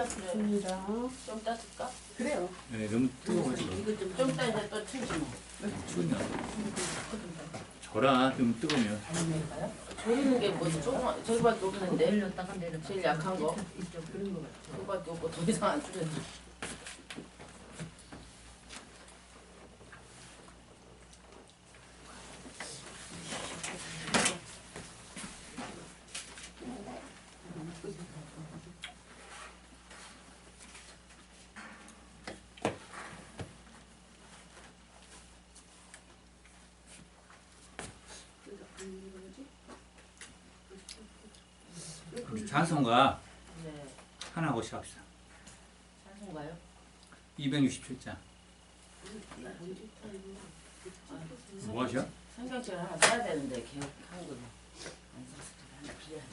시작했습니다. 좀 따뜻까? 그래요. 네, 너무 뜨거워지고. 이거 좀 이따 이제 또 틀지 뭐. 추우면 줘라, 좀 뜨거우면. 조리는 게 뭐 조금 저기밖에 없는데 내렸다가 내렸다가 제일 약한 거 이쪽 그런 거 같아. 그거밖에 없고 더 이상 안 줄였네. 우리 찬송가 네. 하나 하고 시작합시다. 찬송가요? 267장. 뭐 하셔? 성경책을 하나 사야 되는데 계획한 거는 안 샀을 때 필요해.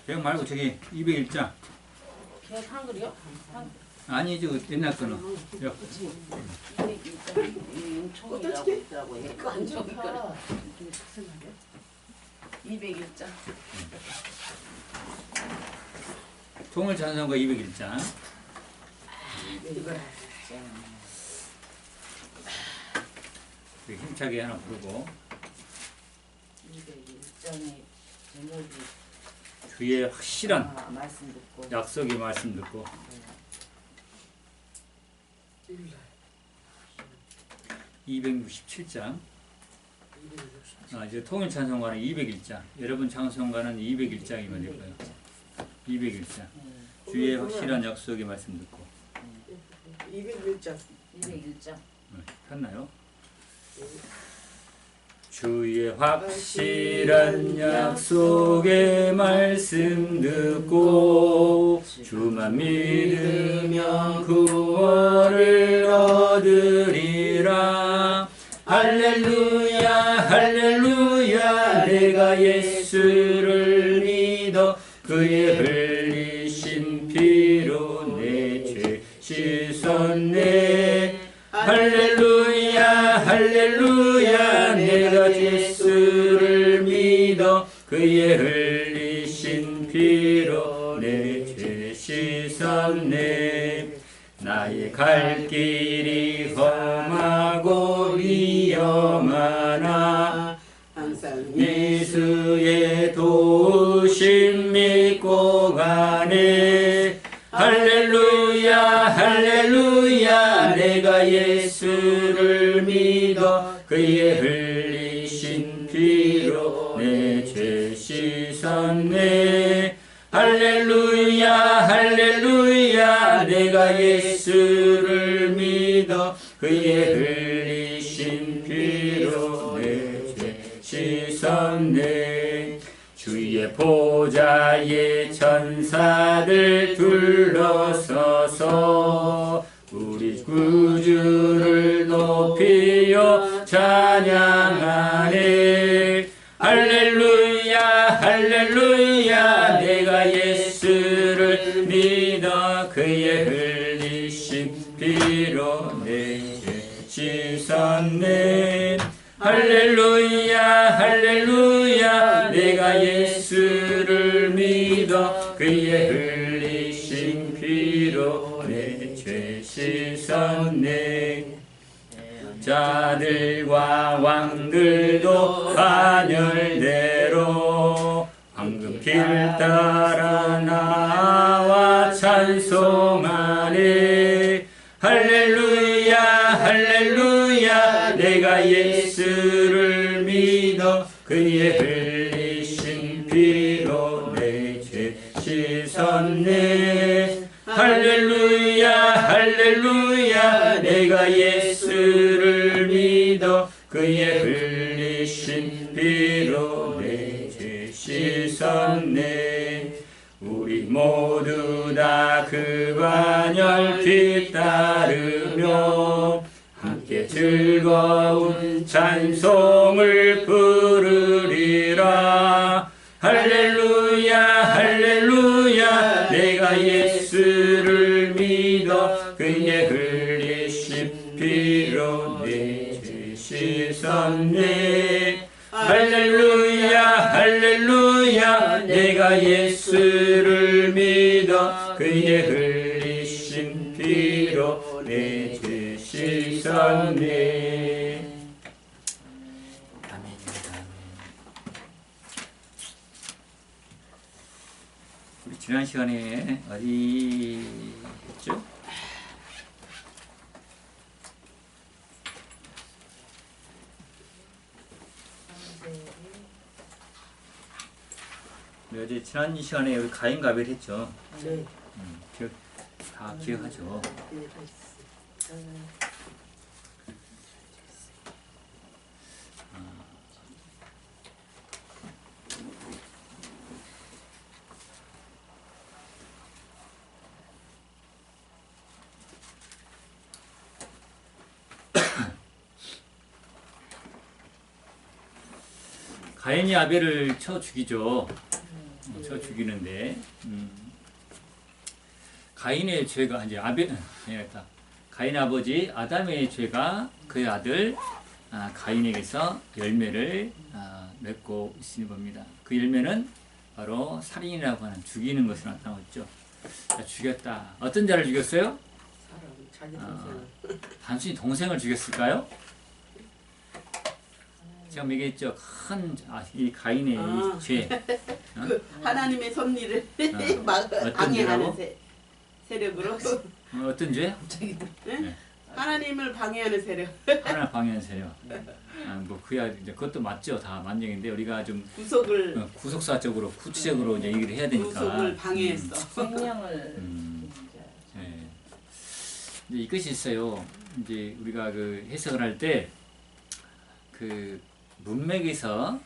계획 말고 저기 201장. 계획한 거요? 아니, 저 옛날 거는. 여. 그치. 이 총이라고 있더라고. 그거 안 좋다. 201장. 통일 찬송가 201장. 힘차게 하나 부르고. 201장의 제목이 주의 확실한 말씀 듣고 약속의 말씀 듣고. 267장. 이제 통일 찬송가는 201장. 여러분 찬송가는 201장이면 될 거예요. 201장. 주의 확실한 약속의 말씀 듣고. 201장. 201장. 폈나요? 주의 확실한 약속의 말씀 듣고 주만 믿으면 구원을 얻으리라. 할렐루야 할렐루야 내가 예수를 믿어 그의 흘리신 피로 내 죄 씻었네. 할렐루야 할렐루야 내가 예수를 믿어 그의 흘리신 피로 내 죄 씻었네. 나의 갈 길이 험하고 위험하나 항상 예수의 도우심 믿고 가네. 할렐루야 할렐루야 내가 예수를 믿어 그의 흘리신 피로 내 죄 씻었네. 할렐루야 할렐루야 내가 예수를 믿어 그의 흘리신 피로 내 죄 씻었네. 주의 보좌에 천사들 둘러서서 우리 구주를 높이어 찬양하네. 할렐루야 할렐루야 내가 예수를 믿어 그의 흘리신 피로 내 죄 씻었네. 할렐루야 할렐루야 내가 예수를 믿어 그의 흘리신 피로 내 죄 씻었네. 자들과 왕들도 단열대로 황금길 따라 나와 찬송하네. 할렐루야 할렐루야 내가 예수를 믿어 그의 흘리신 피로 내 죄 씻었네. 할렐루야 할렐루야 내가 예수를 믿어 그의 흘리신 피로 내 죄 씻었네. 우리 모두 다 그 반열 뒤따르며 함께 즐거운 찬송을 부르리라. 할렐루야 할렐루야 내가 예수를 믿어 그의 흘리신 피로 내 죄 씻었네. 할렐루야 할렐루야 내가 예수를 믿어 그의 흘리신 은혜로 내주시셨네. 아멘입니다. 아멘. 우리 지난 시간에 어디였죠? 어제 지난 시간에 우리 가인과 아벨 했죠. 네. 다 기억하죠. 네. 가인이 아벨을 쳐 죽이죠. 쳐 죽이는데 가인의 죄가 이제 가인 아버지 아담의 죄가 그의 아들 가인에게서 열매를 맺고 있으니 봅니다. 그 열매는 바로 살인이라고 하는 죽이는 것으로 나타나고 있죠. 죽였다. 어떤 자를 죽였어요? 자기 동생을. 단순히 동생을 죽였을까요? 제가 얘기했죠. 이 가인의 이 죄. 그 하나님의 섭리를 어떤 방해하는 죄라고? 세력으로. 어떤 죄? 네? 하나님을 방해하는 세력. 하나님 방해하는 세력. 뭐 그야 이제 그것도 맞죠. 다 만정인데 우리가 좀 구속을 구속사적으로 구체적으로 이제 얘기를 해야 되니까. 구속을 방해했어. 생명을 네. 이제 이것이 있어요. 이제 우리가 그 해석을 할 때 그 문맥에서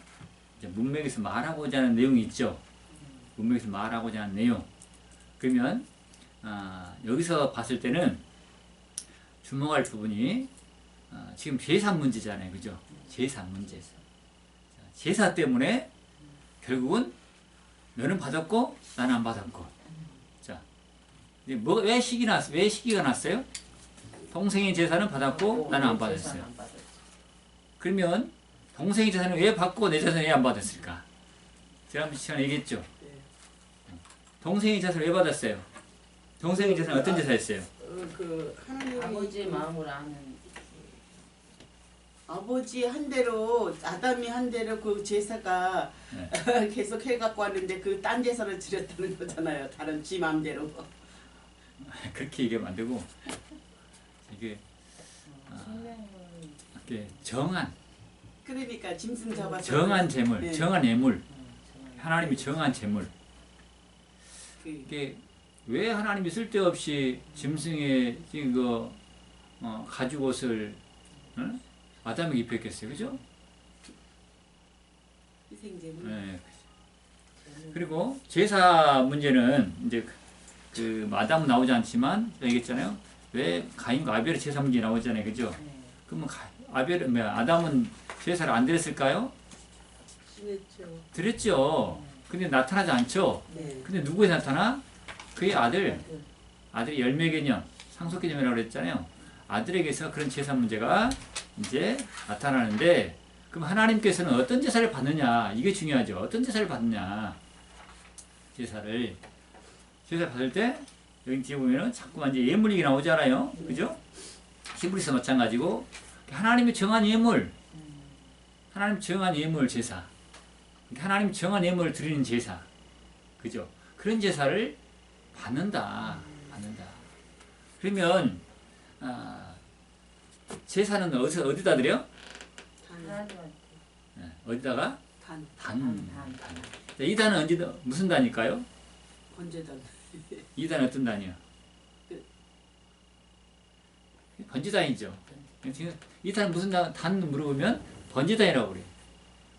말하고자 하는 내용이 있죠. 문맥에서 말하고자 하는 내용. 그러면 여기서 봤을 때는 주목할 부분이 지금 제사 문제잖아요. 그죠? 제사 문제에서. 제사 때문에 결국은 너는 받았고 나는 안 받았고. 자, 왜 시기가 났어요? 동생의 제사는 받았고 나는 안 받았어요. 그러면 동생의 제사는 왜 받고 내 제사는 왜 안 받았을까? 제가 시간에 얘기했죠. 동생의 제사를 왜 받았어요? 동생의 제사는 어떤 제사였어요? 그 하나님이 아버지 마음을 아는 아버지 한 대로 아담이 한 대로 그 제사가 계속 해갖고 왔는데 그 딴 제사를 드렸다는 거잖아요. 다른 지 마음대로. 그렇게 얘기하면 안 되고 이게 정한 그러니까 짐승 잡아서 정한 재물, 네. 정한 예물, 하나님이 정한 재물. 그, 이게 왜 하나님이 쓸데없이 짐승의 그 가죽 옷을 아담에게 입혔겠어요, 그죠? 희생제물. 네. 그리고 제사 문제는 이제 그 아담은 나오지 않지만 얘기했잖아요. 왜 가인과 아벨의 제사 문제 나오잖아요, 그죠? 그러면 아담은 제사를 안 드렸을까요? 지냈죠. 드렸죠. 근데 나타나지 않죠. 네. 근데 누구에 나타나? 그의 아들이 열매개념, 상속개념이라고 그랬잖아요. 아들에게서 그런 제사 문제가 이제 나타나는데, 그럼 하나님께서는 어떤 제사를 받느냐? 이게 중요하죠. 어떤 제사를 받느냐? 제사를 받을 때, 여기 뒤에 보면은 자꾸만 이제 예물이 나오잖아요. 그죠? 히브리서 마찬가지고, 하나님이 정한 예물, 하나님 정한 예물 제사, 하나님 정한 예물을 드리는 제사, 그죠? 그런 제사를 받는다. 그러면 제사는 어디다 드려? 어디다가? 단. 이 단은 무슨 단일까요? 번제단. 이 단은 어떤 단이야? 번제단이죠. 이 단은 무슨 단 물어보면 번제단이라고 그래요.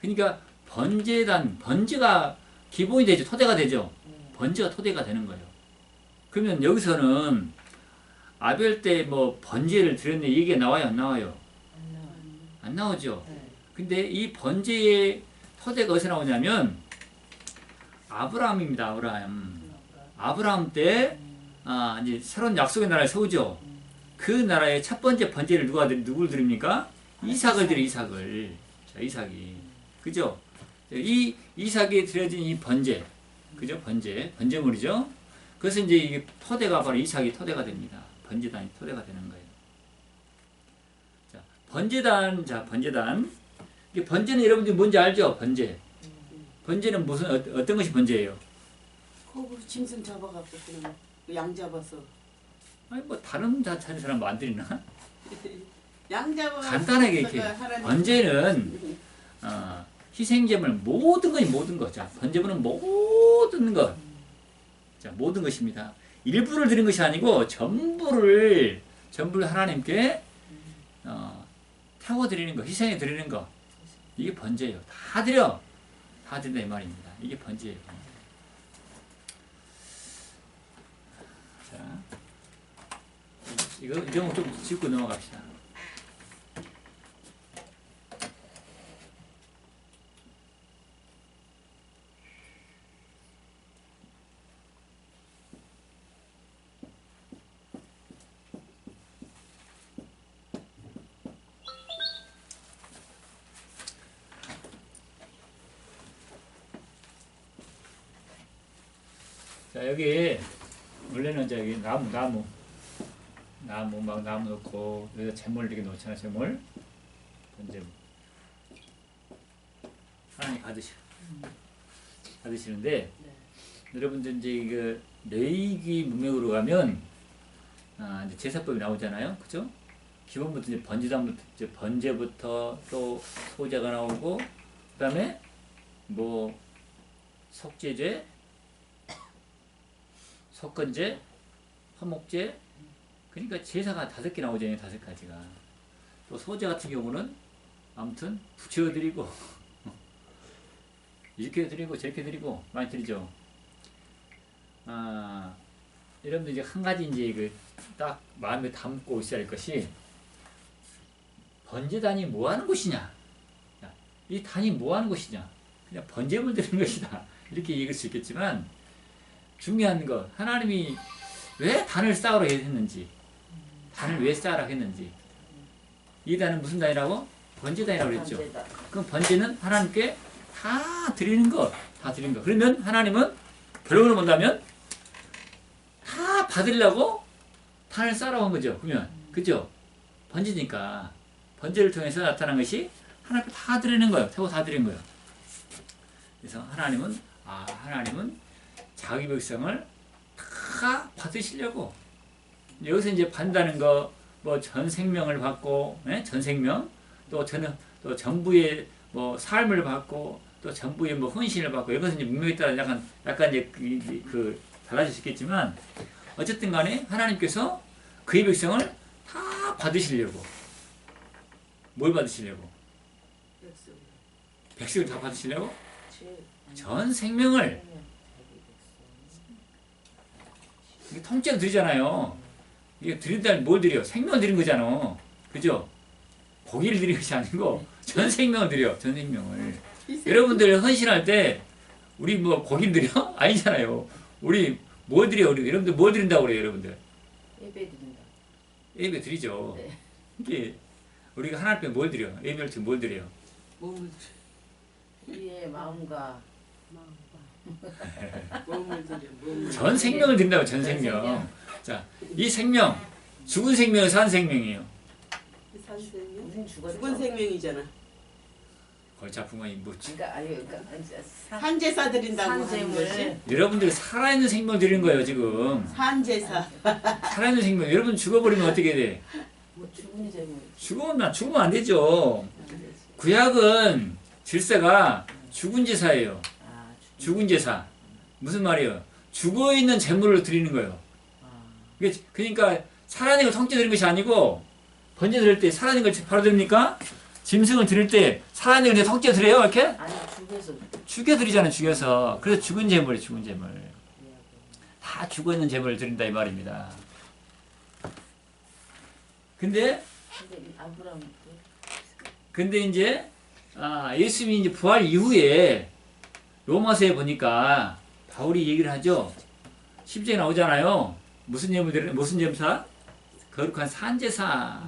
그러니까 번제가 기본이 되죠. 토대가 되죠. 번제가 토대가 되는 거예요. 그러면 여기서는 아벨 때 뭐 번제를 드렸네 얘기가 나와요, 안 나와요? 안 나오죠. 근데 이 번제의 토대가 어디서 나오냐면 아브라함입니다. 아브라함 때 이제 새로운 약속의 나라를 세우죠. 그 나라의 첫 번째 번제를 누구를 드립니까? 이삭을 드려, 이삭을. 자, 이삭이. 그죠? 이 이삭이 드려진 이 번제. 그죠? 번제물이죠? 그래서 이제 이게 토대가 바로 이삭이 토대가 됩니다. 번제단이 토대가 되는 거예요. 자, 번제단, 자, 번제단. 이 번제는 여러분들이 뭔지 알죠? 번제. 번제는 무슨 어떤 것이 번제예요? 거기 짐승 잡아갖고 그냥 양 잡아서 아니 뭐 다른 다 찾는 사람 안 드리나? 양 잡아서 간단하게 이렇게 하나님 번제는 희생제물 모든 것이 모든 것. 자, 번제물은 모든 것. 자, 모든 것입니다. 일부를 드린 것이 아니고 전부를 하나님께 태워 드리는 거, 희생해 드리는 거. 이게 번제예요. 다 드려. 다 드린다 이 말입니다. 이게 번제예요. 자, 이거 이런 거 좀 짚고 넘어갑시다. 자, 여기 원래는 이제 여기 나무 막 나무 넣고 여기다 재물 이렇게 놓잖아. 재물 번제 하나님 받으시는데 여러분들 이제 이거 레위기 문맥으로 가면 이제 제사법이 나오잖아요, 그죠? 기본부터 이제 번제부터 또 소제가 나오고 그다음에 뭐 속죄제, 속건제, 화목제, 그러니까 제사가 5개 나오잖아요. 5가지가. 또 소제 같은 경우는 아무튼 부채워드리고 이렇게 드리고 저렇게 드리고 많이 드리죠. 여러분들 이제 한 가지 이제 그 딱 마음에 담고 있어야 할 것이 번제단이 뭐 하는 곳이냐? 이 단이 뭐 하는 곳이냐? 그냥 번제물 드리는 것이다. 이렇게 얘기할 수 있겠지만 중요한 거 하나님이 왜 단을 쌓으라 했는지, 단을 왜 쌓으라 했는지, 이 단은 무슨 단이라고? 번제단이라고 그랬죠. 그럼 번제는 하나님께 다 드리는 것, 다 드리는 것. 그러면 하나님은 결론을 본다면 다 받으려고 단을 쌓으라고 한 거죠. 그러면 그죠? 번제니까 번제를 통해서 나타난 것이 하나님께 다 드리는 거예요. 태고 다 드리는 거예요. 그래서 하나님은 자기 백성을 다 받으시려고 여기서 이제 받는다는 거 뭐 전 생명을 받고 전 생명 또 전부의 뭐 삶을 받고 또 전부의 뭐 헌신을 받고 이것은 이제 문명에 따라 약간 이제 그 달라질 수 있겠지만 어쨌든 간에 하나님께서 그의 백성을 다 받으시려고 뭘 받으시려고 백성을 다 받으시려고 전 생명을 이게 통째로 드리잖아요. 이게 드린다면 뭘 드려? 생명을 드린 거잖아. 그죠? 고기를 드린 것이 아니고 전 생명을 드려. 전 생명을. 여러분들 헌신할 때 우리 뭐 고기를 드려? 아니잖아요. 우리 뭘 드려? 우리 여러분들 뭘 드린다고 그래요, 여러분들? 예배 드린다. 예배 드리죠. 네. 이게 우리가 하나님 앞에 뭘 드려? 예배를 지금 뭘 드려요? 몸을 우리의 마음과 몸을 드려 몸을 전 생명을 드린다고 전 생명. 자, 이 생명 죽은 생명은 산 생명이에요. 산생명 인생 죽었죠. 죽은 생명이잖아. 거의 작품이 뭐 그러니까 산제사 드린다고 하는 산재물. 것이 여러분들 살아있는 생명 드리는 거예요 지금. 산제사. 살아있는 생명. 여러분 죽어버리면 어떻게 돼? 뭐 죽은 재물. 죽으면 안 되죠. 구약은 질서가 죽은 제사예요. 죽은 제사. 무슨 말이에요? 죽어 있는 제물을 드리는 거예요. 그러니까 살아있는 걸 통째 드리는 것이 아니고 번제 드릴 때 살아있는 걸 바로 드립니까? 짐승을 드릴 때 살아있는 걸 통째 드려요 이렇게? 아니 죽여서. 죽여 드리잖아요. 죽여서. 그래서 죽은 제물이에요. 죽은 제물. 다 죽어 있는 제물을 드린다 이 말입니다. 근데 이제 예수님이 이제 부활 이후에 로마서에 보니까 바울이 얘기를 하죠. 10절에 나오잖아요. 무슨 예물들, 무슨 제사? 거룩한 산제사.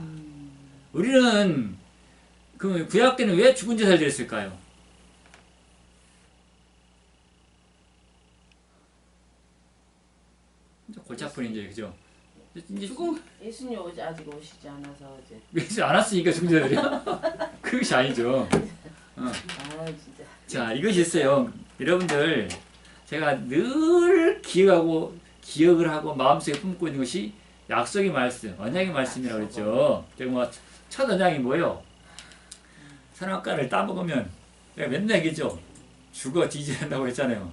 우리는 그 구약 때는 왜 죽은 제사를 드렸을까요? 골치 아픈 이제 그죠? 이제 죽음 예수님 아직 오시지 않아서 이제. 그래서 안 왔으니까 중재자들이야? 그것이 아니죠. 아 진짜. 자, 이것이 있어요. 여러분들, 제가 늘 기억을 하고 마음속에 품고 있는 것이 약속의 말씀, 언약의 말씀이라고 그랬죠. 제가 첫 언약이 뭐예요? 선악과를 따먹으면, 내가 맨날 얘기했죠. 죽어 뒤지는다고 그랬잖아요.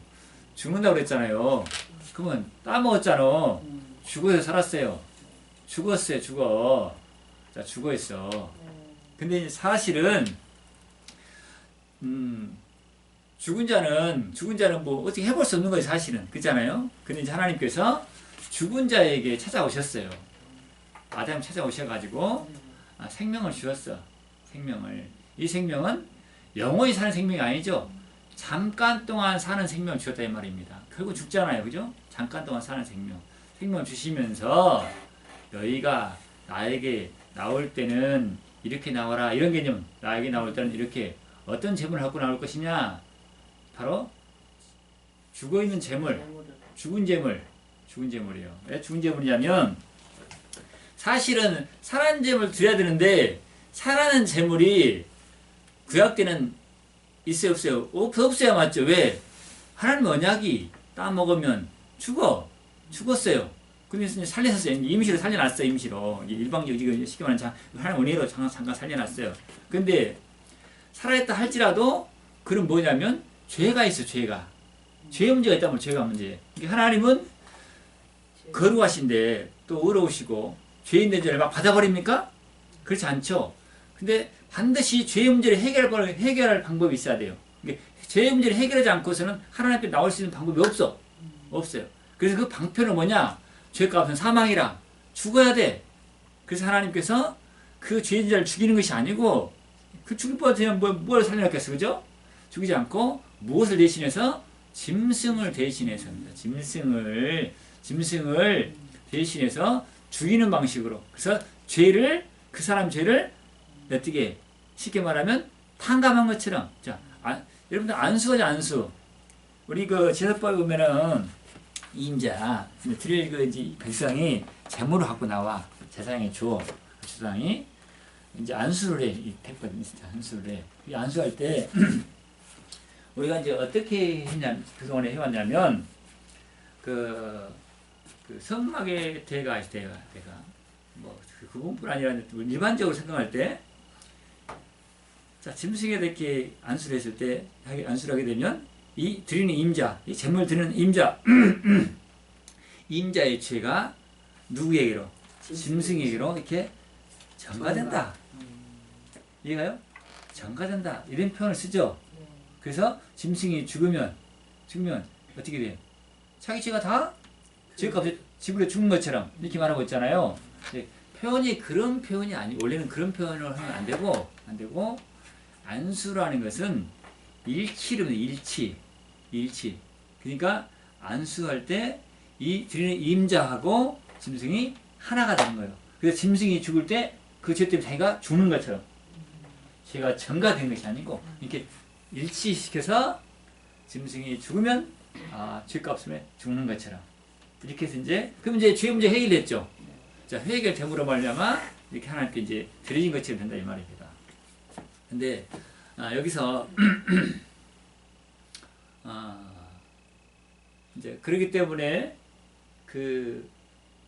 죽는다고 그랬잖아요. 그러면 따먹었잖아. 죽어서 살았어요. 죽어. 자, 죽어 있어. 근데 이제 사실은, 죽은 자는 뭐 어떻게 해볼 수 없는 거예요, 사실은. 그렇잖아요? 근데 이제 하나님께서 죽은 자에게 찾아오셨어요. 아담 찾아오셔가지고, 생명을 주셨어. 생명을. 이 생명은 영원히 사는 생명이 아니죠. 잠깐 동안 사는 생명을 주셨다 이 말입니다. 결국 죽잖아요. 그죠? 잠깐 동안 사는 생명. 생명을 주시면서 너희가 나에게 나올 때는 이렇게 나와라. 이런 개념. 나에게 나올 때는 이렇게 어떤 재물을 갖고 나올 것이냐? 바로 죽어있는 재물, 죽은 재물이에요. 왜 죽은 재물이냐면 사실은 살아난 재물을 드려야 되는데 살아난 재물이 구약 때는 있어요 없어요? 없어야 맞죠. 왜? 하나님 언약이 따먹으면 죽었어요. 그래서 살려놨어요. 임시로 살려놨어요. 임시로. 일방적으로 쉽게 말하면 하나님 은혜로 잠깐 살려놨어요. 근데 살아있다 할지라도 그건 뭐냐면 죄가 있어. 죄의 문제가 있다면 죄가 문제예요. 하나님은 거룩하신데 또 의로우시고 죄인된 죄를 막 받아버립니까? 그렇지 않죠. 근데 반드시 죄의 문제를 해결할 방법이 있어야 돼요. 죄의 문제를 해결하지 않고서는 하나님께 나올 수 있는 방법이 없어요. 그래서 그 방편은 뭐냐? 죄값은 사망이라 죽어야 돼. 그래서 하나님께서 그 죄인자를 죽이는 것이 아니고 그 죽일 뻔하면 뭘 살려놨겠어, 그죠? 죽이지 않고 무엇을 대신해서? 짐승을 대신해서입니다. 짐승을 대신해서 죽이는 방식으로. 그래서 그 사람 죄를 어떻게 쉽게 말하면 탕감한 것처럼. 자, 여러분들 안수하죠, 안수. 우리 그 제사법에 보면은 임자 드릴 그 백성이 재물을 갖고 나와 제사장에 줘. 제사장이 이제 안수를 해. 이 택배는 진짜 안수를 해. 이 안수할 때 우리가 이제 어떻게 그동안에 해왔냐면 그 성막의 대가 뭐 그분뿐 아니라 일반적으로 생각할 때 자, 짐승에 이렇게 안수를 했을 때 안수를 하게 되면 이 드리는 임자, 이 제물 드리는 임자의 죄가 누구에게로? 짐승에게로 이렇게 전가된다. 이해가요? 전가된다. 이런 표현을 쓰죠. 그래서 짐승이 죽으면 어떻게 돼요? 자기 죄가 다 죄값에 지불해 죽는 것처럼 이렇게 말하고 있잖아요. 표현이 그런 표현이 원래는 그런 표현을 하면 안 되고 안수라는 것은 일치. 그러니까 안수할 때 이 드리는 임자하고 짐승이 하나가 되는 거예요. 그래서 짐승이 죽을 때 그 죄 때문에 자기가 죽는 것처럼 죄가 전가된 것이 아니고 이렇게 일치시켜서 짐승이 죽으면 죄값에 죽는 것처럼 이렇게 해서 그럼 이제 죄 문제 해결됐죠. 자, 해결됨으로 말미암아 이렇게 하나님께 이제 드려진 것처럼 된다 이 말입니다. 근데 여기서 이제 그러기 때문에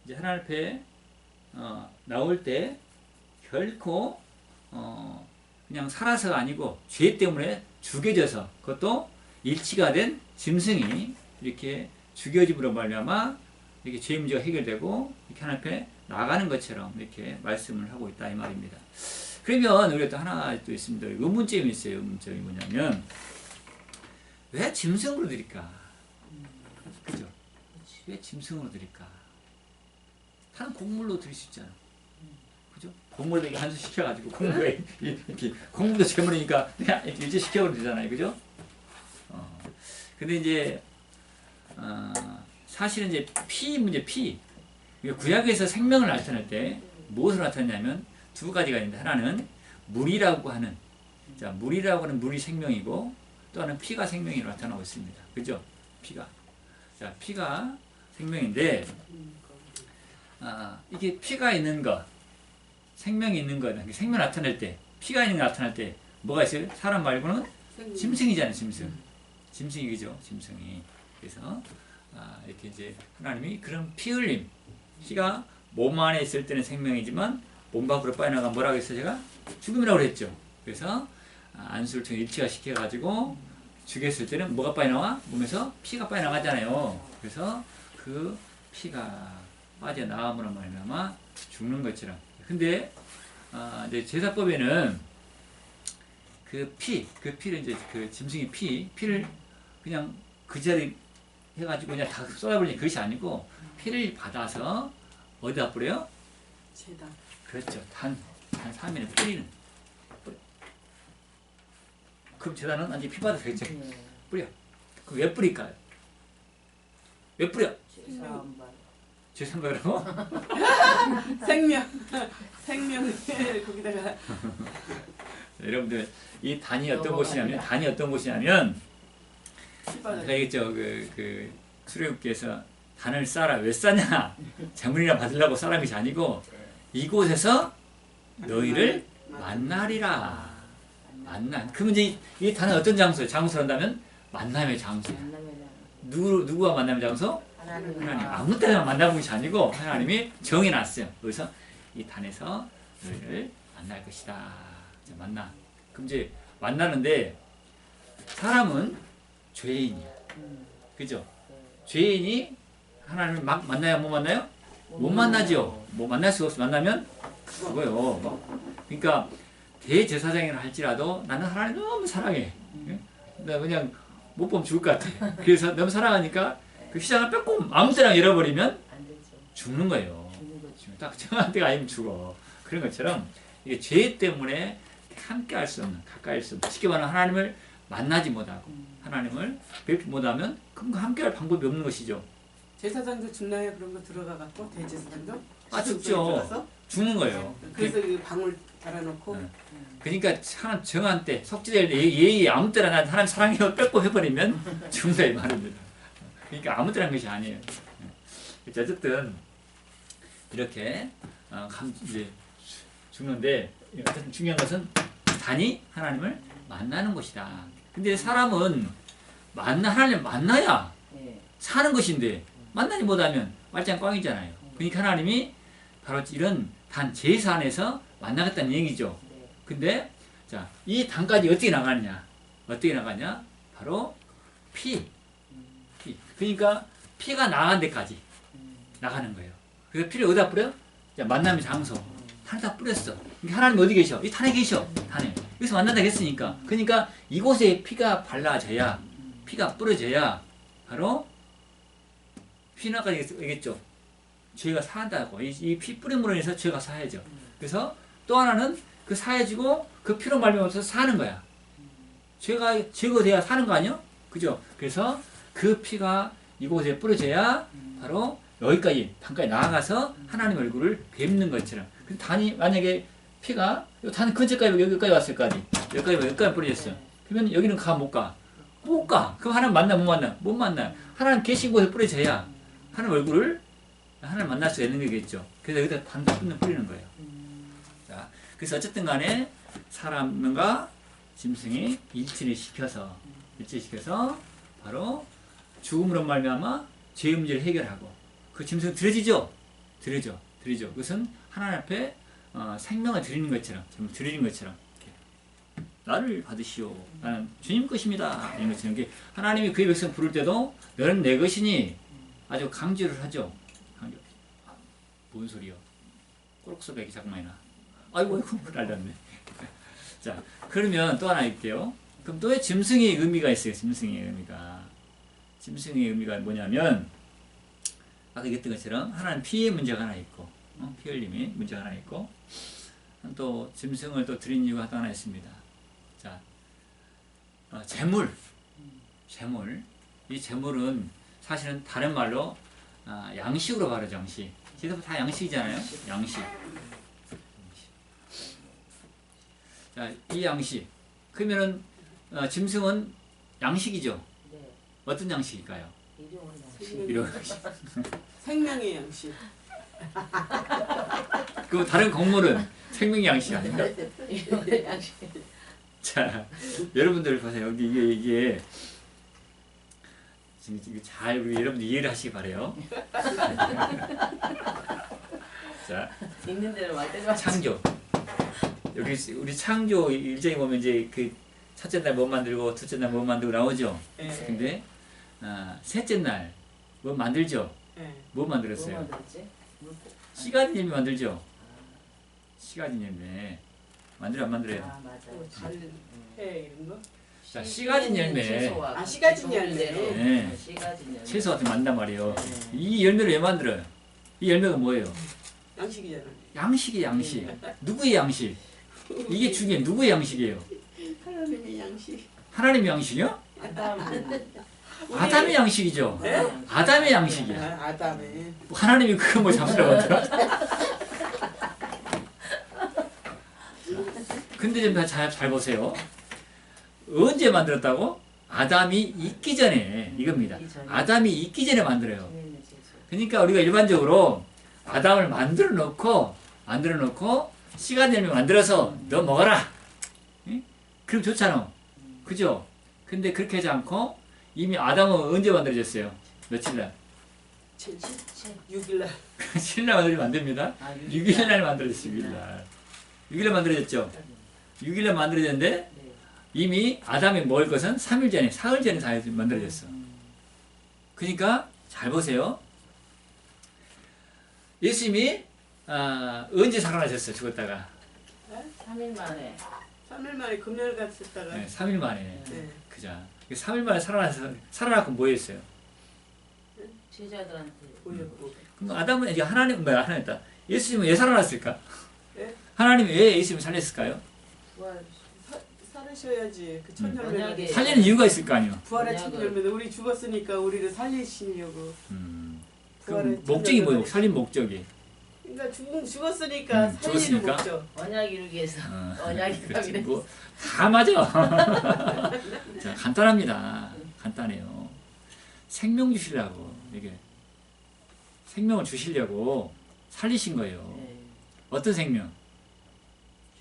이제 하나님 앞에 나올 때 결코 그냥 살아서가 아니고 죄 때문에 죽여져서 그것도 일치가 된 짐승이 이렇게 죽여짐으로 말미암아 이렇게 죄 문제가 해결되고 이렇게 하나님 앞에 나가는 것처럼 이렇게 말씀을 하고 있다 이 말입니다. 그러면 우리가 또 하나 또 있습니다. 의문점이 있어요. 의문점이 뭐냐면 왜 짐승으로 드릴까? 그죠? 왜 짐승으로 드릴까? 다른 곡물로 드릴 수 있잖아. 그죠? 곡물에게 한수 시켜가지고 곡물에 이렇게 곡물도 재물이니까 그냥 일제 시켜버리면 되잖아요. 그죠? 근데 이제 사실은 이제 피 문제. 구약에서 생명을 나타낼 때 무엇을 나타내냐면 두 가지가 있는데 하나는 물이라고 하는 물이 생명이고 또 하나는 피가 생명이 나타나고 있습니다. 그죠? 피가 생명인데 이게 피가 있는 것, 생명이 있는 것, 생명 나타날 때, 피가 있는 거 나타날 때 뭐가 있어요? 사람 말고는 짐승이잖아요, 짐승. 짐승이 그죠, 짐승이. 그래서 이렇게 이제 하나님이 그런 피 흘림, 피가 몸 안에 있을 때는 생명이지만 몸 밖으로 빠져나가면 뭐라고 했어요, 제가? 죽음이라고 그랬죠. 그래서 안수를 통해 일치화 시켜가지고 죽였을 때는 뭐가 빠져나와? 몸에서 피가 빠져나가잖아요. 그래서 그 피가 빠져나감으로 말미암아 죽는 것처럼. 근데 이제 제사법에는 그 피를 이제 그 짐승의 피를 그냥 그 자리 해가지고 그냥 다 쏟아버리는 그것이 아니고 피를 받아서 어디다 뿌려요? 제단. 그렇죠. 단 3일에 뿌리는. 그럼 제단은 완전히 피 받아서 그렇죠. 뿌려. 그 왜 뿌릴까요? 왜 뿌려? 죄송하라고? 생명을 거기다가 여러분들 이 단이 어떤 곳이냐면 알겠죠? 그 수레국께서 단을 쌓아라. 왜 쌓냐? 재물이나 받으려고 쌓은 것이 아니고 이곳에서 너희를 만나리라. 그러면 이제 이 단은 어떤 장소예요? 장소란다면 만남의 장소예요. 누구와 만남의 장소? 하나님. 아무 때나 만나는 것이 아니고 하나님이 정해놨어요. 그래서 이 단에서 너희를 만날 것이다. 이제 만나. 그럼 이제 만나는데 사람은 죄인이야. 그죠? 죄인이 하나님을 막 만나요? 못 만나요? 못 만나죠. 뭐 만날 수가 없어. 만나면 죽어요. 그러니까 대제사장이라 할지라도 나는 하나님 너무 사랑해. 나 그냥 못 보면 죽을 것 같아. 그래서 너무 사랑하니까 그 휘장을 뺏고 아무 때나 잃어버리면 죽는 거예요. 딱 정한 때가 아니면 죽어. 그런 것처럼 이게 죄 때문에 함께 할 수 없는, 가까이 할 수 없는, 쉽게 말하면 하나님을 만나지 못하고 하나님을 뵙지 못하면 그럼 함께 할 방법이 없는 것이죠. 제사장도 죽나요? 그런 거 들어가 갖고 대제사장도? 죽죠. 죽는 거예요. 그래서 이 방울 달아놓고. 그러니까 하나님 정한 때, 속죄될 때 예의 아무 때나 난 하나님 사랑해요 뺏고 해버리면 죽는다 이 말입니다. 그러니까 아무 때나 한 것이 아니에요. 어쨌든 이렇게 이제 죽는데 어쨌든 중요한 것은 단이 하나님을 만나는 것이다. 근데 사람은 하나님을 만나야 사는 것인데 만나지 못하면 말짱 꽝이잖아요. 그러니까 하나님이 바로 이런 단 제사 안에서 만나겠다는 얘기죠. 근데 자, 이 단까지 어떻게 나가느냐? 바로 피. 그러니까 피가 나간 데까지 나가는 거예요. 그래서 피를 어디다 뿌려? 자, 만남의 장소. 탄에다 뿌렸어. 그러니까 하나님 어디 계셔? 이 탄에 계셔. 탄에. 여기서 만난다고 했으니까. 그러니까 이곳에 피가 발라져야, 피가 뿌려져야 바로 피나까지 얘기했죠. 죄가 사한다고. 이 피 뿌림으로 인해서 죄가 사해져. 그래서 또 하나는 그 사해지고 그 피로 말미암아서 사는 거야. 죄가 제거돼야 사는 거 아니야? 그죠? 그래서 그 피가 이곳에 뿌려져야 바로 여기까지 단까지 나아가서 하나님 얼굴을 뵙는 것처럼. 단이 만약에 피가 단 근처까지 여기까지 왔을 거 아니? 여기까지 뿌려졌어. 그러면 여기는 못 가. 그럼 하나님 만나 못 만나? 못 만나. 하나님 계신 곳에 뿌려져야 하나님 얼굴을 하나님 만날 수 있는 거겠죠. 그래서 여기다 단도 뿌리는 거예요. 자, 그래서 어쨌든 간에 사람과 짐승이 일치를 시켜서 바로 죽음으로 말미암아 죄의 문제를 해결하고 그 짐승은 드려지죠. 그것은 하나님 앞에 생명을 드리는 것처럼 나를 받으시오. 나는 주님 것입니다. 이런 것처럼 하나님이 그의 백성 부를 때도 너는 내 것이니 아주 강조를 하죠. 뭔 소리요? 꼬락소리가 자꾸 많이 나. 아이고 날렸네. 자, 그러면 또 하나 있게요. 그럼 또 짐승의 의미가 있어요. 짐승의 의미가 뭐냐면 아까 얘기했던 것처럼 하나는 피의 문제가 하나 있고 피 흘림이 문제가 하나 있고 또 짐승을 또 드린 이유가 또 하나 있습니다. 자, 재물. 이 재물은 사실은 다른 말로 양식으로 말하죠. 양식. 제사법 다 양식이잖아요. 양식. 자, 이 양식. 그러면은 짐승은 양식이죠. 어떤 양식일까요? 일용 양식. 생명의 양식. 그 다른 곡물은 생명 양식 아닌가? 이거는 양식. 자, 여러분들 보세요. 여기 이게 지금 이거 잘 우리 여러분들 이해를 하시기 바래요. 자, 있는 대로 말대로 창조. 여기 우리 창조 일정에 보면 이제 그 첫째 날 뭐 만들고 둘째 날 뭐 만들고 나오죠. 예. 근데 셋째 날 뭐 만들죠. 예. 뭐 뭐 만들었어요? 만들었지? 씨가지 열매 만들죠. 씨가지 열매 만들어 안 만들어요? 아 맞아. 달해 이런 거? 자, 씨가진 열매. 채소와 아, 씨가진 열매. 네. 씨가진 열매. 채소 같은 거 만든단 말이에요. 네. 이 열매를 왜 만들어요? 이 열매가 뭐예요? 양식이잖아. 양식이 양식. 누구의 양식? 이게 중요해. 누구의 양식이에요? 하나님의 양식. 하나님의 양식이요? 아담은 아담의 양식이죠. 네? 아담의 양식이야. 아, 아담의. 하나님이 그거 뭐 잡으라고 하더라. 근데 좀 잘 보세요. 언제 만들었다고? 아담이 있기 전에 이겁니다. 아담이 있기 전에 만들어요. 그러니까 우리가 일반적으로 아담을 만들어 놓고 씨가 열매 만들어서 너 먹어라. 응? 그럼 좋잖아. 그죠? 근데 그렇게 하지 않고 이미 아담은 언제 만들어졌어요? 며칠날? 6일날. 7일날 만들면 안 됩니다. 6일날 만들어졌어요. 6일날. 6일날 만들어졌죠? 6일날 만들어졌는데 이미 아담이 먹을 것은 3일 전에, 사흘 전에 다 만들어졌어. 그러니까 잘 보세요. 예수님이 언제 살아나셨어요? 죽었다가. 3일 만에 3일 만에 금요일 갔었다가. 네, 3일 만에. 네. 그자. 3일 만에 살아나고 뭐 했어요? 제자들한테 보였고. 그럼 아담은 이제 하나님, 뭐야, 하나님 있다. 예수님은 왜 살아났을까? 네? 하나님이 왜 예수님을 살렸을까요? 부활 살으셔야지. 그 첫 만약에 열매를. 살리는 이유가 있을 거 아니에요? 부활의 첫 만약에- 열매는 우리 죽었으니까 우리를 살리시려고. 부활의 그럼 첫 목적이 뭐예요? 열매를. 살린 목적이. 그러니까 죽었으니까 살리는 죽었으니까? 목적. 언약 이루기 위해서 언약이 그렇지. 가기로 뭐, 다 맞아. 자, 간단합니다. 간단해요. 생명 주시려고, 이게. 생명을 주시려고 살리신 거예요. 네. 어떤 생명?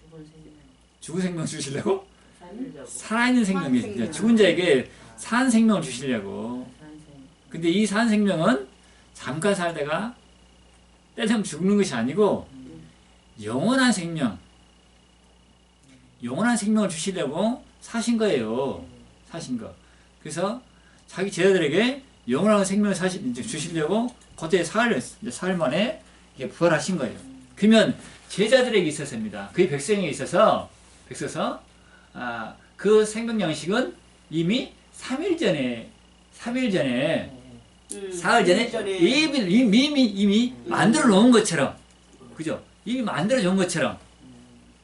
죽은 생명 죽은 생명 주시려고? 살리려고 살아있는 생명이, 산 생명. 죽은 자에게 산 생명을 주시려고. 산생 근데 이 산 생명은 잠깐 살다가 때되면 죽는 것이 아니고 영원한 생명, 영원한 생명을 주시려고 사신 거예요. 사신 거. 그래서 자기 제자들에게 영원한 생명을 주시려고 그때 사흘 만에 이게 부활하신 거예요. 그러면 제자들에게 있어서입니다. 그의 백성에 있어서 그 생명 양식은 이미 3일 전에 사흘 전에 이미 만들어 놓은 것처럼, 그죠? 이미 만들어 놓은 것처럼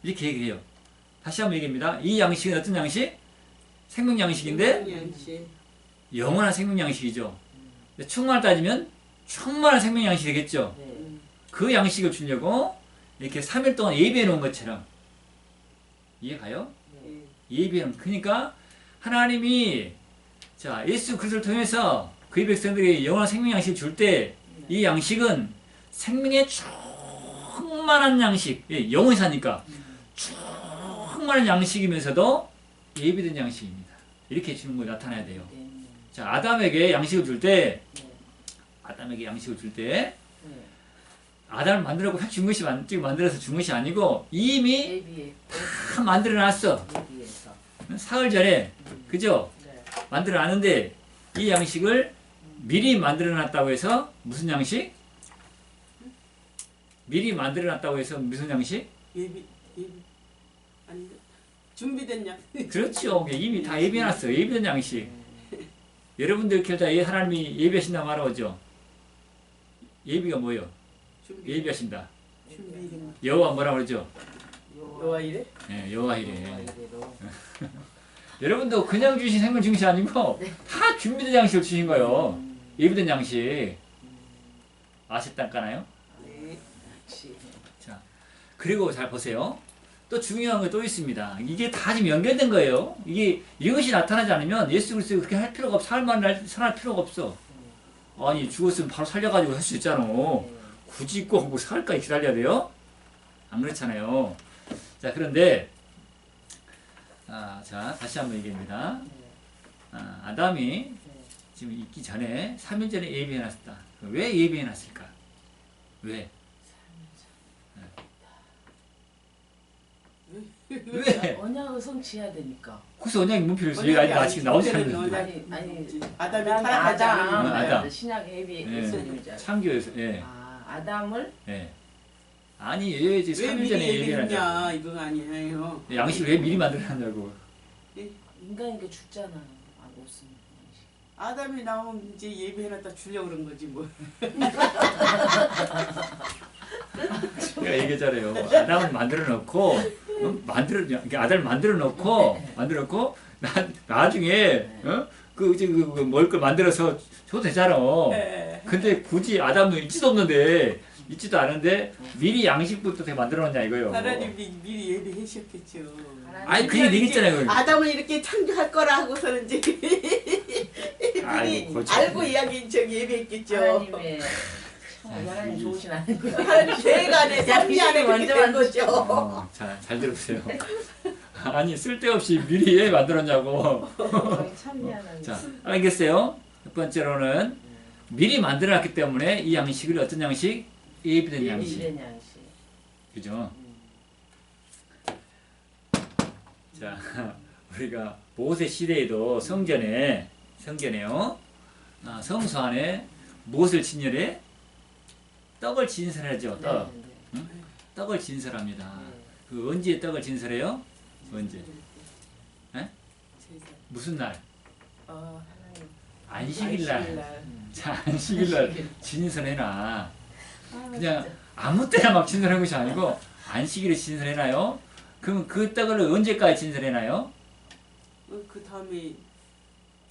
이렇게 얘기해요. 다시 한번 얘기합니다. 이 양식은 어떤 양식? 생명 양식인데 양식. 영원한 생명 양식이죠. 충만을 따지면 충만한 생명 양식이 되겠죠. 그 양식을 주려고 이렇게 3일 동안 예비해 놓은 것처럼. 이해가요? 예비해 놓은. 그러니까 하나님이 자 예수 그리스도를 통해서 그의 백성들이 영원한 생명 양식을 줄 때 이 양식은 생명의 충만한 양식, 영원히 사니까 충만한 양식이면서도 예비된 양식입니다. 이렇게 주는 거 나타나야 돼요. 자 아담에게 양식을 줄 때 아담을 만들었고 준 것이 만들어서 준 것이 아니고 이미 예비에 다 만들어놨어. 예비해서 사흘 전에 그죠? 네. 만들어놨는데 이 양식을 미리 만들어놨다고 해서 무슨 양식? 미리 만들어놨다고 해서 무슨 양식? 예비 아니 준비된 양. 그렇죠. 이미 다 예비해놨어. 예비된 양식. 여러분들 다 하나님이 예비하신다 말하죠. 예비가 뭐예요? 예비하신다. 준비된 여호와 뭐라 그러죠? 여호와 이래? 네, 여호와 이래. 이래로 여러분도 그냥 주신 생명 주신 것이 아니고 다 준비된 양식을 주신 거예요. 예비된 양식. 아셨다까나요? 네. 자, 그리고 잘 보세요. 또 중요한 게 또 있습니다. 이게 다 지금 연결된 거예요. 이것이 나타나지 않으면 예수 그리스도 그렇게 할 필요가 없어. 살아날 필요가 없어. 아니 죽었으면 바로 살려가지고 할 수 있잖아. 굳이 꼭 뭐 사흘까지 기다려야 돼요? 안 그렇잖아요. 자, 그런데 자, 다시 한번 얘기합니다. 아담이 네. 지금 있기 전에 3일 전에 예비해놨다. 왜 예비해놨을까? 왜? 왜? 언약을 성취해야 되니까. 그래서 언약이 문필에서 얘기 아직 나오지 않는데. 아니 아담이 그다음에 타락하지 않은 아담. 거예요. 아담. 신약 예비 예. 예수님이잖아. 창조에서, 예. 아담을 예. 아니, 왜 이제 왜 3일 미리 전에 얘기했냐 예비해놨냐? 이거 아니에요. 양식을 왜 미리 만들어놨냐고. 인간이니까 죽잖아. 못 쓰면. 아담이 나오면 이제 예비해놨다 주려고 그런 거지 뭐. 제가 얘기했잖아요. 아담을 만들어 놓고, 아담을 만들어 놓고, 나중에, 먹을 걸 만들어서 줘도 되잖아. 근데 굳이 아담은 있지도 없는데, 있지도 않은데, 미리 양식부터 돼 만들어 놨냐 이거요. 하나님이 미리 예비하셨겠죠. 아니, 그 얘기 있잖아요. 아담을 이렇게 창조할 거라 하고서는 이제 미리 아이고, 알고 이야기 예비했겠죠. 하나님의 하나님 좋으신 하나님. 하나님 계획 안에 섭리 안에 먼저 그렇게 된 거죠. 자, 잘 들어보세요. 아니, 쓸데없이 미리 왜 만들었냐고. 참 미안하네. 자, 알겠어요? 첫 번째로는 미리 만들어놨기 때문에 이 양식을 어떤 양식? 예비된 양식. 예비된 양식. 그죠? 자, 우리가 모세 시대에도 성전에요. 성소 안에 무엇을 진열해? 떡을 진설하죠. 떡. 네, 네. 응? 떡을 진설합니다. 네. 그 언제 떡을 진설해요? 언제? 에? 무슨 날? 하나님. 안식일날. 자, 안식일날 진설해놔. 그냥 진짜. 아무 때나 막 진설한 것이 아니고 안식일에 진설해놔요. 그럼 그 떡을 언제까지 진설해놔요? 그 다음에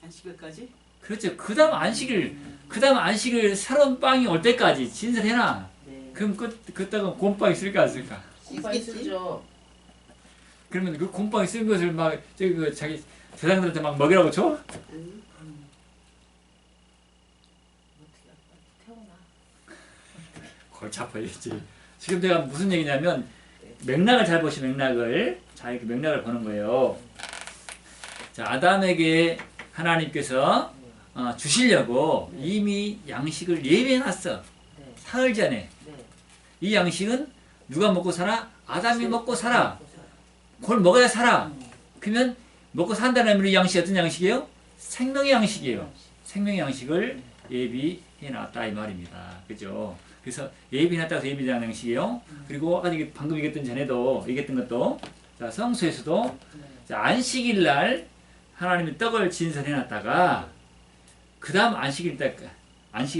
안식일까지? 그렇죠. 그 다음 안식일 새로운 빵이 올 때까지 진설해놔. 네. 그럼 그 떡은 곰빵이 쓸까 안 쓸까? 곰팡이 쓰죠. 그러면 그 곰빵이 쓴 것을 막 자기 제사장들한테 막 먹이라고 줘? 어떻게 태우나? 골치 아파야지. 지금 내가 무슨 얘기냐면 맥락을 잘 보시 맥락을. 자, 이렇게 맥락을 보는 거예요. 자, 아담에게 하나님께서 주시려고 이미 양식을 예비해놨어. 네. 사흘 전에. 네. 이 양식은 누가 먹고 살아? 아담이 먹고 살아. 그걸 먹어야 살아. 그러면 먹고 산다는 의미로 이 양식이 어떤 양식이에요? 생명의 양식이에요. 생명의 양식을 예비해놨다 이 말입니다. 그죠? 그래서 예비해놨다고 해서 예비된 양식이에요. 그리고 아까 방금 얘기했던 것도 자, 성소에서도 자, 안식일 날 하나님이 떡을 진설해놨다가 그 다음 안식일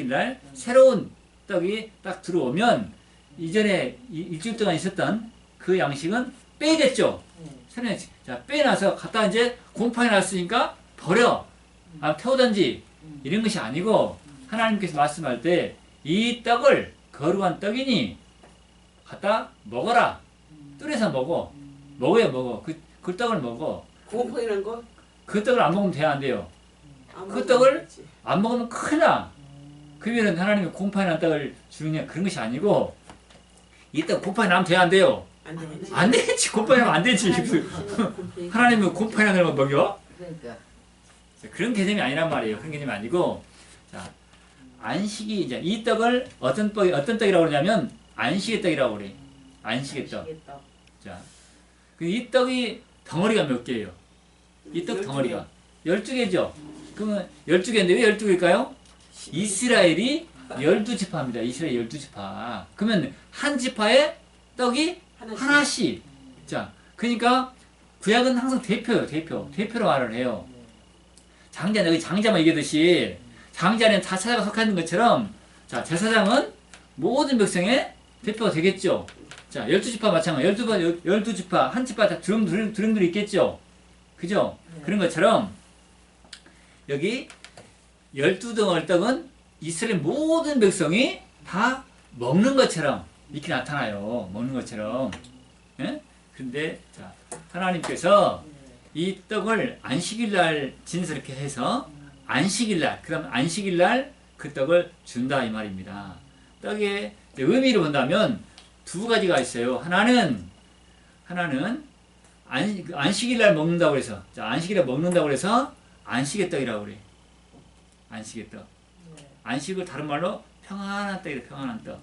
날 새로운 떡이 딱 들어오면 이전에 일주일 동안 있었던 그 양식은 빼겠죠. 새로운 양식. 자, 빼놔서 갖다 이제 곰팡이 났으니까 버려. 태우든지 이런 것이 아니고 하나님께서 말씀할 때 이 떡을 거룩한 떡이니 갖다 먹어라. 뜰에서 먹어. 먹어야 먹어. 그 떡을 먹어. 곰팡이 난 거? 그 떡을 안 먹으면 돼야 안 돼요. 안 그 먹으면 떡을 되지. 안 먹으면 큰일 나. 그러면 하나님이 곰팡이 난 떡을 주느냐 그런 것이 아니고 이 떡 곰팡이 나면 돼야 안 돼요. 안 돼. 안 되지. 곰팡이 나면 안 되지. 하나님은 곰팡이 나는 걸 먹여? 그러니까. 자, 그런 개념이 아니란 말이에요. 그런 개념이 아니고 자, 안식이 이제 이 떡을 어떤 떡이라고 그러냐면 안식의 떡이라고 그래. 안식의 떡. 아시겠다. 자, 이 떡이 덩어리가 몇 개예요? 이 떡 12개. 덩어리가 12개죠. 그러면 12개인데 왜 12개일까요? 이스라엘이 12지파입니다. 이스라엘 12지파. 그러면 한 지파에 떡이 하나씩. 자, 그러니까 구약은 항상 대표예요. 대표로 말을 해요. 여기 장자만 얘기하듯이 장자는 다 찾아가 속하는 것처럼 자, 제사장은 모든 백성의 대표가 되겠죠. 자, 12지파 마찬가지. 12지파, 한 지파 다 두릉들이 있겠죠. 그죠? 네. 그런 것처럼 여기 12덩어리 떡은 이스라엘 모든 백성이 다 먹는 것처럼 이렇게 나타나요. 먹는 것처럼. 예? 근데 자, 하나님께서 이 떡을 안식일날 진설케 해서 안식일날, 그 다음 안식일날 그 떡을 준다 이 말입니다. 떡에 의미를 본다면 두 가지가 있어요. 하나는 안식일 날 먹는다고 그래서, 자, 안식일 날 먹는다고 그래서 안식의 떡이라고 그래. 안식의 떡. 안식을 다른 말로 평안한 떡이래. 평안한 떡.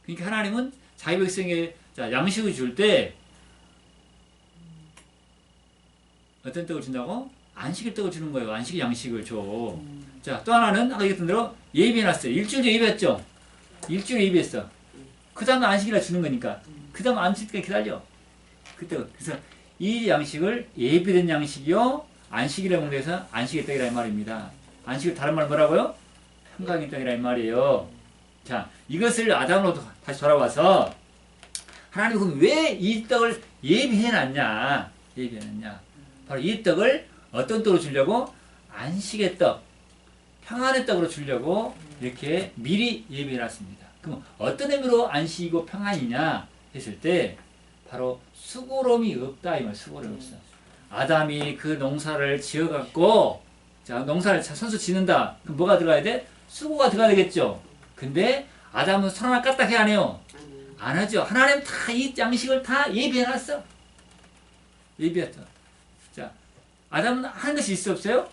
그러니까 하나님은 자기 백성에게 자, 양식을 줄 때 어떤 떡을 준다고? 안식의 떡을 주는 거예요. 안식의 양식을 줘. 자, 또 하나는 아까 얘기했던 대로 예비해놨어요. 일주일 예비했죠. 일주일 예비했어. 그 다음에 안식일날 주는 거니까. 그 다음 안식일까지 기다려. 그때 그래서 이 양식을 예비된 양식이요 안식일에 먹는 데서 안식의 떡이라 이 말입니다. 안식을 다른 말 뭐라고요? 평강의 떡이라 이 말이에요. 자, 이것을 아담으로 다시 돌아와서 하나님 그럼 왜 이 떡을 예비해놨냐? 예비해놨냐? 바로 이 떡을 어떤 떡으로 주려고? 안식의 떡, 평안의 떡으로 주려고 이렇게 미리 예비해놨습니다. 그럼 어떤 의미로 안식이고 평안이냐 했을 때 바로 수고로움이 없다 이 말. 수고로움이 없어. 아담이 그 농사를 지어갖고 자 농사를 선수 지는다. 그럼 뭐가 들어가야 돼? 수고가 들어가야 되겠죠. 근데 아담은 손 하나 까딱 해 안 해요? 안 하죠. 하나님 다 이 양식을 다 예비해놨어. 예비했어. 자, 아담은 하는 것이 있어 없어요?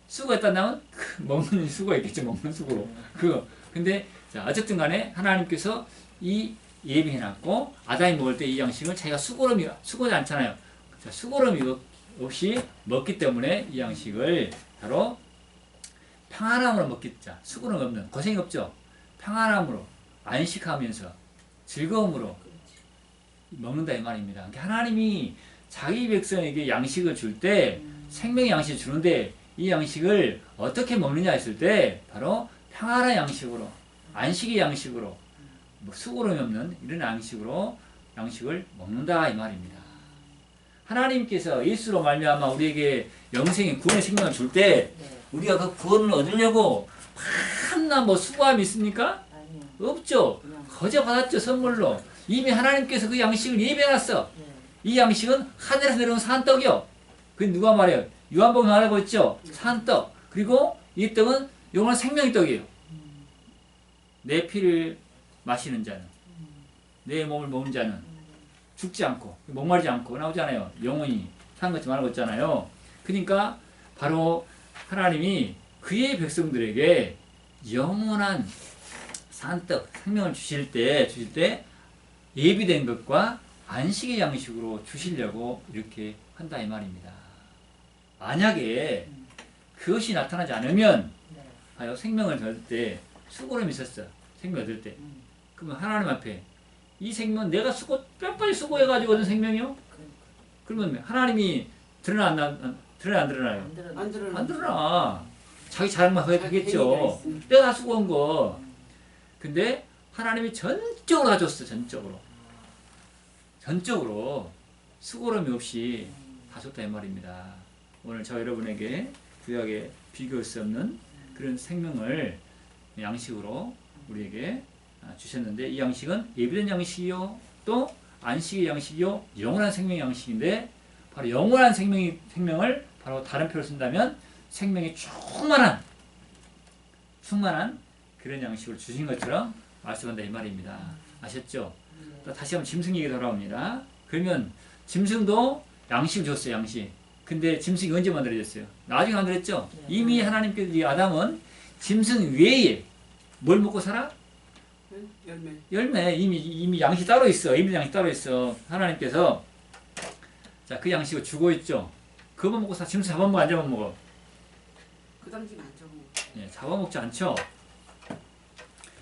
수고가 있다면 먹는 수고가 있겠죠. 먹는 수고로. 그거. 근데 자 어쨌든 간에 하나님께서 이 예비해놨고 아담이 먹을 때 이 양식을 자기가 수고하지 않잖아요. 자, 수고름이 없이 먹기 때문에 이 양식을 바로 평안함으로 먹겠자. 수고름 없는 고생이 없죠. 평안함으로 안식하면서 즐거움으로 먹는다 이 말입니다. 그러니까 하나님이 자기 백성에게 양식을 줄 때 생명의 양식을 주는데 이 양식을 어떻게 먹느냐 했을 때 바로 평안한 양식으로 안식의 양식으로 뭐 수고름이 없는 이런 양식을 먹는다 이 말입니다. 하나님께서 예수로 말미암아 우리에게 영생의 구원의 생명을 줄 때 우리가 그 구원을 얻으려고 한나 뭐 수고함이 있습니까? 없죠. 거저 받았죠. 선물로. 이미 하나님께서 그 양식을 예배해놨어. 이 양식은 하늘에서 내려온 산떡이요. 그 누가 말해요? 요한복음 말하고 있죠. 산떡. 그리고 이 떡은 영원한 생명의 떡이에요. 내 피를 마시는 자는 내 몸을 먹는 자는 죽지 않고 목마르지 않고 나오잖아요. 영원히 사는 것처럼 말하고 있잖아요. 그러니까 바로 하나님이 그의 백성들에게 영원한 산떡 생명을 주실 때 예비된 것과 안식의 양식으로 주시려고 이렇게 한다 이 말입니다. 만약에 그것이 나타나지 않으면 하여 생명을 얻을 때 수고름이 있었어. 생명 얻을 때. 그러면 하나님 앞에 이 생명 내가 뼈빨리 수고해가지고 얻은 생명이요? 그러면 하나님이 드러나 안 드러나요? 안 드러나. 자기 자랑만 하겠죠. 내가 다 수고한 거. 근데 하나님이 전적으로 다 줬어. 전적으로 수고름이 없이 다 줬다 이 말입니다. 오늘 저 여러분에게 구약에 비교할 수 없는 그런 생명을 양식으로 우리에게 주셨는데 이 양식은 예비된 양식이요 또 안식의 양식이요 영원한 생명의 양식인데 바로 영원한 생명을 바로 다른 표로 쓴다면 생명이 충만한 그런 양식을 주신 것처럼 말씀한다 이 말입니다. 아셨죠? 또 다시 한번 짐승 얘기 돌아옵니다. 그러면 짐승도 양식을 줬어요. 양식. 근데 짐승이 언제 만들어졌어요? 나중에 만들었죠? 이미 하나님께서 아담은 짐승 외에 뭘 먹고 살아? 열매. 이미 양식 따로 있어. 이미 양식 따로 있어. 하나님께서 자, 그 양식을 주고 있죠. 그거 먹고 짐승 잡아먹어 안 잡아먹어? 그 당시는 안 잡아먹어. 예, 잡아먹지 않죠.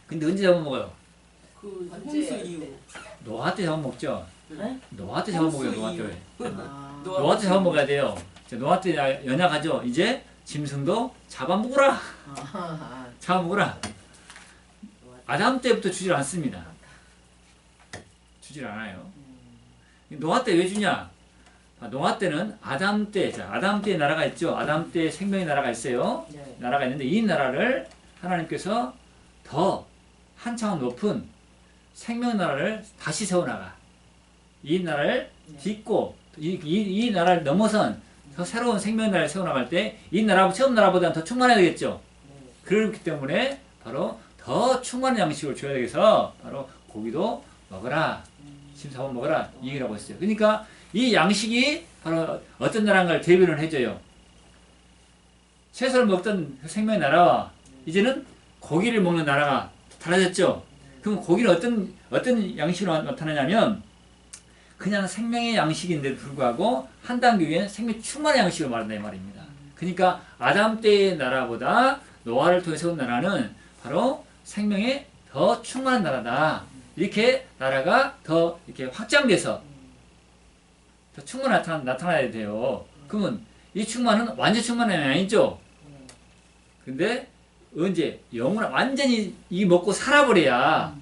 근데 언제 잡아먹어요? 그 홍수 이후. 노아 때 잡아먹죠. 네? 노아 때 잡아먹어요. 노아 때. 아, 노아 때 잡아먹어야 돼요. 노아 때 연약하죠. 이제 짐승도 잡아먹으라. 잡아먹으라. 아담 때부터 주질 않습니다. 주질 않아요. 노아 때 왜 주냐? 노아 때는 아담 때 나라가 있죠. 아담 때 생명의 나라가 있어요. 나라가 있는데 이 나라를 하나님께서 더 한창 높은 생명 나라를 다시 세워나가. 이 나라를 딛고 이 나라를 넘어선 더 새로운 생명 나라를 세워나갈 때 이 나라 처음 나라보다는 더 충만해야 되겠죠. 그렇기 때문에 바로 더 더 충만한 양식을 줘야 되겠어. 바로 고기도 먹어라. 심사원 먹어라. 이 얘기를 하고 있어요. 그러니까 이 양식이 바로 어떤 나라인가를 대변을 해줘요. 채소를 먹던 생명의 나라와 이제는 고기를 먹는 나라가 달라졌죠. 그럼 고기는 어떤 양식으로 나타나냐면 그냥 생명의 양식인데도 불구하고 한 단계 위에 생명 충만한 양식을 말한다 이 말입니다. 그러니까 아담 때의 나라보다 노아를 통해서 온 나라는 바로 생명의 더 충만한 나라다. 이렇게 나라가 더 이렇게 확장돼서 더 충만 나타나야 돼요. 그러면 이 충만은 완전 충만함이 아니죠. 근데 언제 영원한 완전히 이 먹고 살아버려야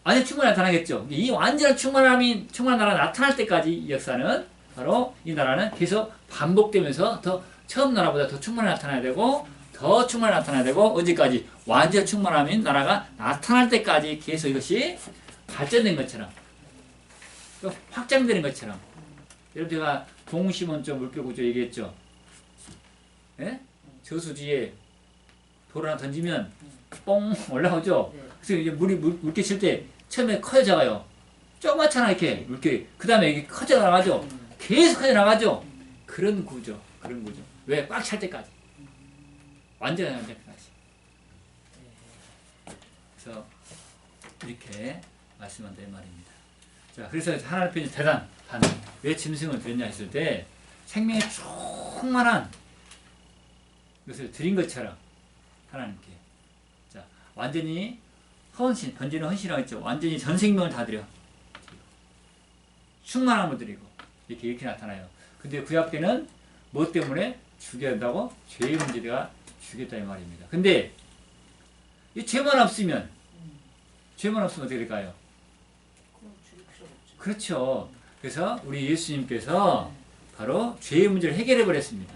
완전 충만히 나타나겠죠. 이 완전한 충만한 나라가 나타날 때까지 이 역사는 바로 이 나라는 계속 반복되면서 더 처음 나라보다 더 충만히 나타나야 되고 더 충만히 나타나야 되고 언제까지 완전 충만함인 나라가 나타날 때까지 계속 이것이 발전된 것처럼 확장되는 것처럼 여러분 제가 동시몬적 물결구조 얘기했죠. 예? 저수지에 돌 하나 던지면 뽕 올라오죠. 그래서 이제 물개 칠 때 처음에 커져 나가요. 조그맣잖아 이렇게 물결이. 그 다음에 이게 커져 나가죠. 계속 커져 나가죠. 그런 구조. 왜? 꽉 찰 때까지. 완전한 때까지. 그래서 이렇게 말씀한다 이 말입니다. 자, 그래서 하나님 편이 대단. 왜 짐승을 드렸냐 했을 때 생명의 충만한 것을 드린 것처럼 하나님께 자 완전히 번제는 헌신이라고 했죠. 완전히 전 생명을 다 드려 충만함을 드리고 이렇게 나타나요. 근데 구약 때는 뭐 때문에 죽여야 한다고? 죄의 문제가 죽였다 이 말입니다. 근데 이 죄만 없으면 어떻게 될까요? 그렇죠. 그래서 우리 예수님께서 바로 죄의 문제를 해결해 버렸습니다.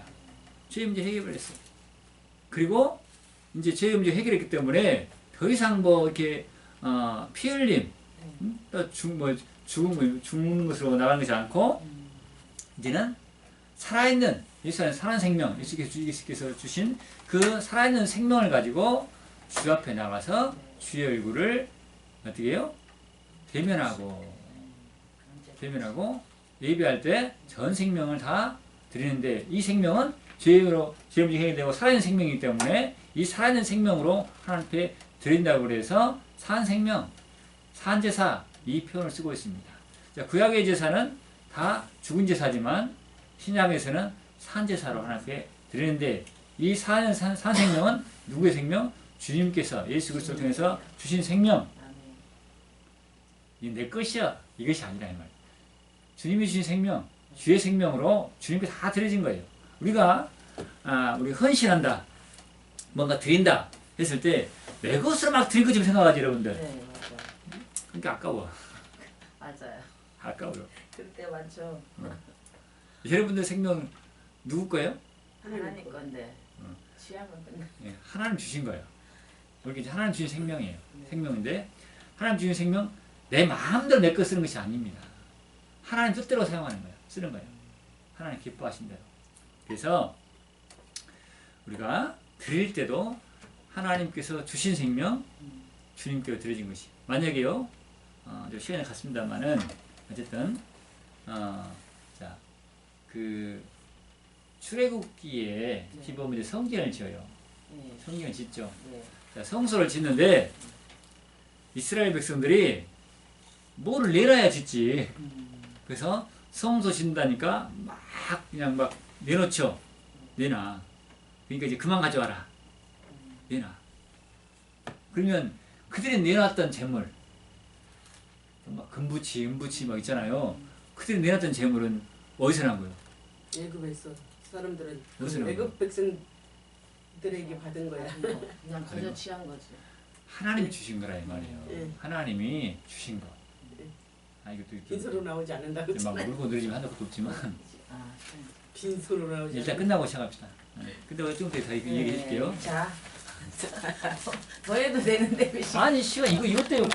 죄의 문제를 해결해 버렸어요. 그리고 이제 죄의 문제 해결했기 때문에 더 이상 뭐 이렇게 피 흘림, 죽는 것으로 나가는 것이 않고 이제는 살아있는 예수님의 살아있는 생명, 예수께서 주신 그 살아있는 생명을 가지고 주 앞에 나가서 주의 얼굴을 어떻게 해요? 대면하고 예배할 때 전 생명을 다 드리는데 이 생명은 죄로 문제 해결되고 살아있는 생명이기 때문에 이 살아있는 생명으로 하나님께 드린다고 그래서 산생명, 산제사 이 표현을 쓰고 있습니다. 자, 구약의 제사는 다 죽은 제사지만 신약에서는 산제사로 하나님께 드리는데 이 산생명은 누구의 생명? 주님께서 예수 그리스도를 통해서 주신 생명. 이게 내 것이야. 이것이 아니라 이 말. 주님이 주신 생명, 주의 생명으로 주님께 다 드려진 거예요. 우리가 우리 헌신한다, 뭔가 드린다 했을 때 내 것으로 막 드린 것처럼 생각하지 여러분들. 네, 맞아. 그러니까 아까워. 맞아요. 아까워요. 그때 많죠. 여러분들 생명 누구 거예요? 하나님 건데 취향은 근데 예, 하나님 주신 거예요. 이렇게 하나님 주신 생명이에요. 생명인데 하나님 주신 생명 내 마음대로 내 거 쓰는 것이 아닙니다. 하나님 뜻대로 사용하는 거예요. 쓰는 거예요. 하나님 기뻐하신 대로. 그래서 우리가 드릴 때도 하나님께서 주신 생명 주님께로 드려진 것이. 만약에요, 시간이 갔습니다만은 어쨌든 자, 그 출애굽기에 기범이 성전을 지어요. 성전을 짓죠. 자, 성소를 짓는데 이스라엘 백성들이 뭐를 내놔야 짓지. 그래서 성소 짓는다니까 그냥 막 내놓죠. 내놔. 그러니까 이제 그만 가져와라. 내놔. 그러면 그들이 내놨던 재물, 막 금부치, 은부치 막 있잖아요. 그들이 내놨던 재물은 어디서 난 거예요? 애굽에서 사람들은 어디서 난 거예요? 애굽 백성들에게 받은 거야. 그냥 거저 취한 거지. 하나님이 주신 거라 이 말이에요. 네. 하나님이 주신 거. 네. 이것도 빈소로 나오지 않는다고. 막 물고 늘리면 한도 것도 없지만 빈소로 나오지. 일단 끝나고 시작합시다. 근데 좀 더 얘기해 줄게요. 자, 더 해도 되는데 왜 아니 시간 이것 때문에